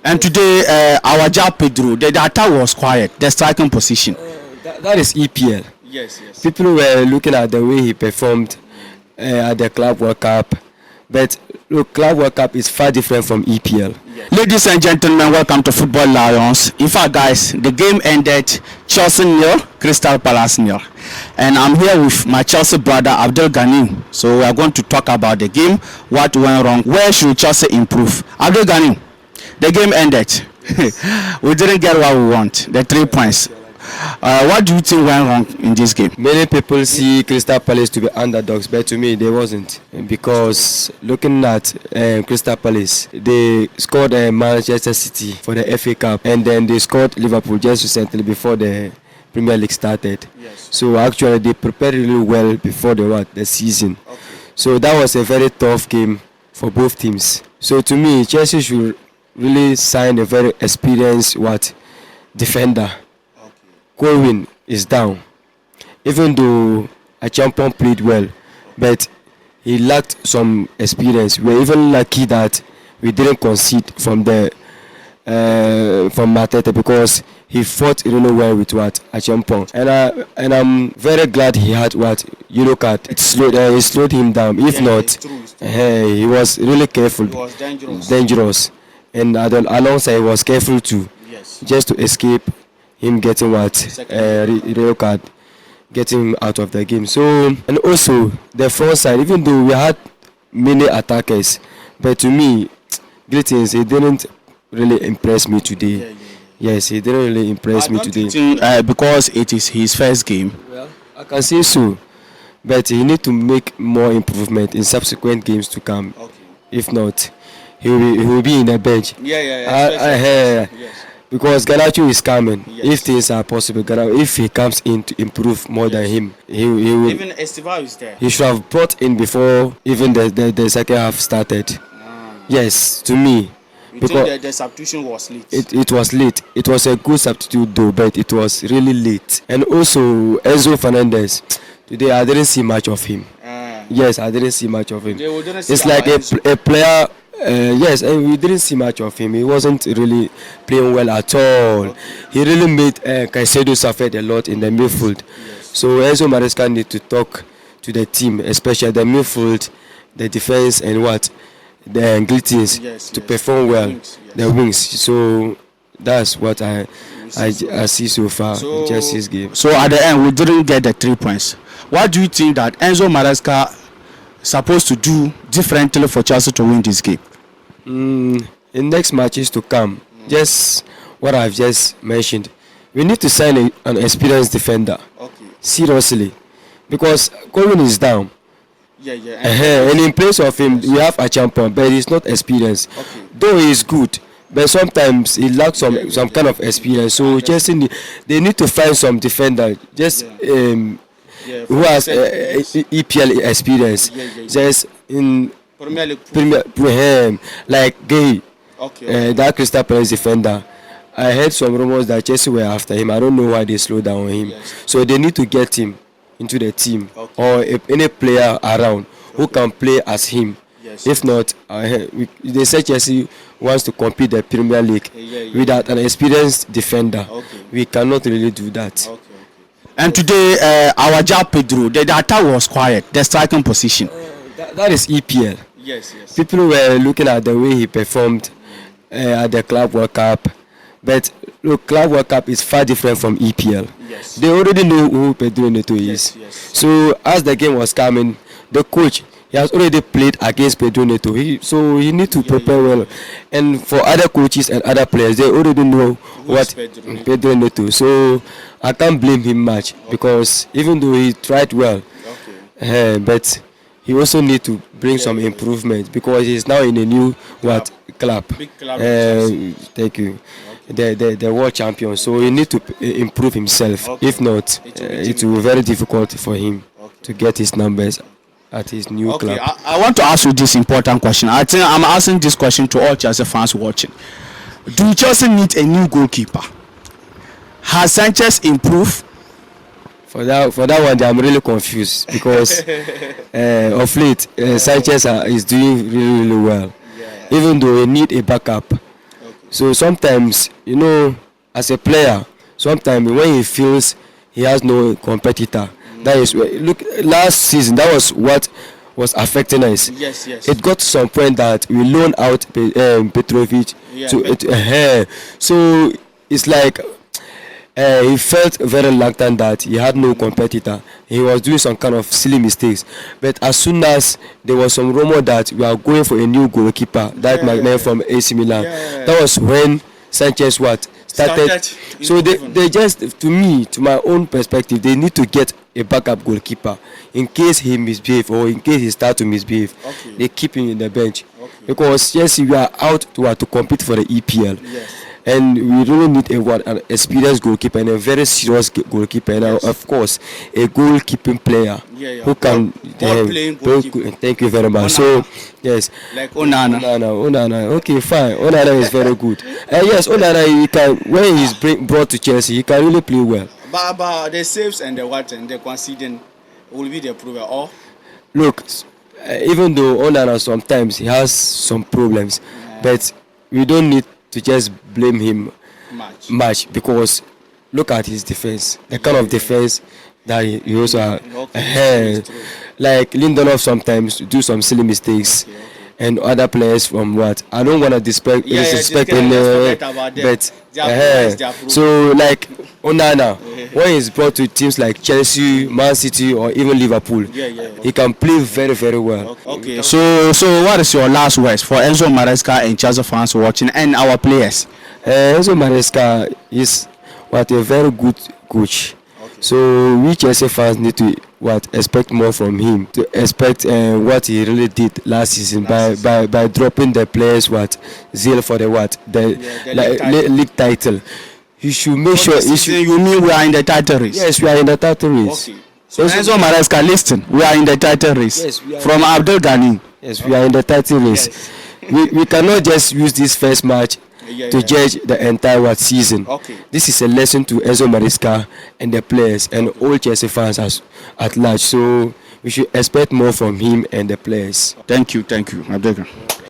And today, our job Pedro, the attack was quiet. The striking position. That is EPL. Yes, yes. People were looking at the way he performed at the Club World Cup, but look, Club World Cup is far different from EPL. Yes. Ladies and gentlemen, welcome to Football Lions. In fact, guys, the game ended Chelsea 0, Crystal Palace 0. And I'm here with my Chelsea brother A-Ganiu. So we are going to talk about the game, what went wrong, where should Chelsea improve. A-Ganiu, the game ended. We didn't get what we want, the 3 points. What do you think went wrong in this game? Many people see Crystal Palace to be underdogs, but to me they wasn't, because looking at Crystal Palace, they scored Manchester City for the FA Cup, and then they scored Liverpool just recently before the Premier League started. Yes. So actually they prepared really well before the season. Okay. So that was a very tough game for both teams. So to me, Chelsea should really sign a very experienced defender. Colwyn is down, even though a champion played well, but he lacked some experience. We're even lucky that we didn't concede from Matete, because he fought really well with a champion. And I'm very glad he had yellow card. It slowed him down. If not, he was really careful. He was dangerous. And alongside he was careful too, yes, just to escape him getting yellow card, getting him out of the game. So, and also the front side, even though we had many attackers, but to me, Greetings, he didn't really impress me today. Yes, he didn't really impress me today. Because it is his first game. Well, I can say so, but he need to make more improvement in subsequent games to come. Okay. If not, he will be in the bench. Yes. Because Ganiu is coming. Yes. If things are possible, if he comes in to improve more than him, he will. Even Estival is there. He should have brought in before even the second half started. Yes, to me. Because the substitution was late. It was late. It was a good substitute though, but it was really late. And also Enzo Fernandez. Today I didn't see much of him. Yes, I didn't see much of him. It's like a player. Yes, and we didn't see much of him. He wasn't really playing well at all. He really made Caicedo suffer a lot in the midfield. Yes. So Enzo Maresca need to talk to the team, especially the midfield, the defense, and the Greetings to perform well. The wings. So that's what I see so far in Chelsea's game. So at the end, we didn't get the 3 points. What do you think that Enzo Maresca supposed to do differently for Chelsea to win this game? In next matches to come, just what I've just mentioned, we need to sign an experienced defender. Okay. Seriously, because Colwyn is down. And in place of him, we have a champion, but he's not experienced. Okay. Though he is good, but sometimes he lacks some kind of experience. So Chelsea, they need to find some defender. Just who has EPL experience, just in Premier like Gay, that Crystal Palace defender. I heard some rumors that Chelsea were after him. I don't know why they slowed down on him. So they need to get him into the team, or any player around who can play as him. If not, they say Chelsea wants to compete the Premier League without an experienced defender. We cannot really do that. And today, our job Pedro, the attack was quiet. The striking position. That is EPL. Yes. People were looking at the way he performed at the Club World Cup, but look, Club World Cup is far different from EPL. Yes. They already know who Pedro Neto is. Yes. So as the game was coming, the coach, he has already played against Pedro Neto. So he need to prepare well. And for other coaches and other players, they already know what Pedro Neto. So I can't blame him much, because even though he tried well, but he also need to bring some improvement, because he's now in a new club. Big club. Thank you. The world champion. So he need to improve himself. If not, it will be very difficult for him to get his numbers at his new club. I want to ask you this important question. I think I'm asking this question to all Chelsea fans watching. Do Chelsea need a new goalkeeper? Has Sanchez improved? For that one, I'm really confused, because of late Sanchez is doing really well. Even though we need a backup, So sometimes, you know, as a player, sometimes when he feels he has no competitor, that is look last season that was what was affecting us. Yes, yes. It got to some point that we loaned out Petrovic Yeah, to it. So it's like he felt very reluctant that he had no competitor. He was doing some kind of silly mistakes. But as soon as there was some rumor that we are going for a new goalkeeper, that Yeah. man from AC Milan, Yeah. that was when Sanchez what started. So they just, to me, to my own perspective, they need to get a backup goalkeeper in case he misbehave or in case he start to misbehave. Okay. They keep him in the bench Okay. because yes, we are out to compete for the EPL. Yes. And we really need an experienced goalkeeper and a very serious goalkeeper, and Yes. of course a goalkeeping player Yeah. who can Ball-playing goalkeeper. thank you very much. Onana. So yes, Like Onana. Onana, okay, fine. Onana is very good. Yes, Onana, he can, when he's brought to Chelsea, he can really play well. But the saves and the what and the conceding will be the proof. Or Look, even though Onana sometimes he has some problems, but we don't need to just blame him much because look at his defense, the kind of defense that he also like Lindelof sometimes do some silly mistakes. And other players from what I don't want to disrespect him, but so like Onana, when he's brought to teams like Chelsea, Man City, or even Liverpool, he can play very very well. Okay. So what is your last words for Enzo Maresca and Chelsea fans watching and our players? Enzo Maresca is what a very good coach. So we Chelsea fans need to expect more from him, to expect what he really did last season by dropping the players zeal for the league title. He should make sure. You mean we are in the title race? Yes, we are in the title race. Okay. So Enzo Maresca, listen, we are in the title race. Yes, we are from A-Ganiu. Yes, we are in the title race. Yes. We cannot just use this first match to judge the entire season. Okay. This is a lesson to Enzo Maresca and the players and all Chelsea fans at large. So we should expect more from him and the players. Thank you, Abdel.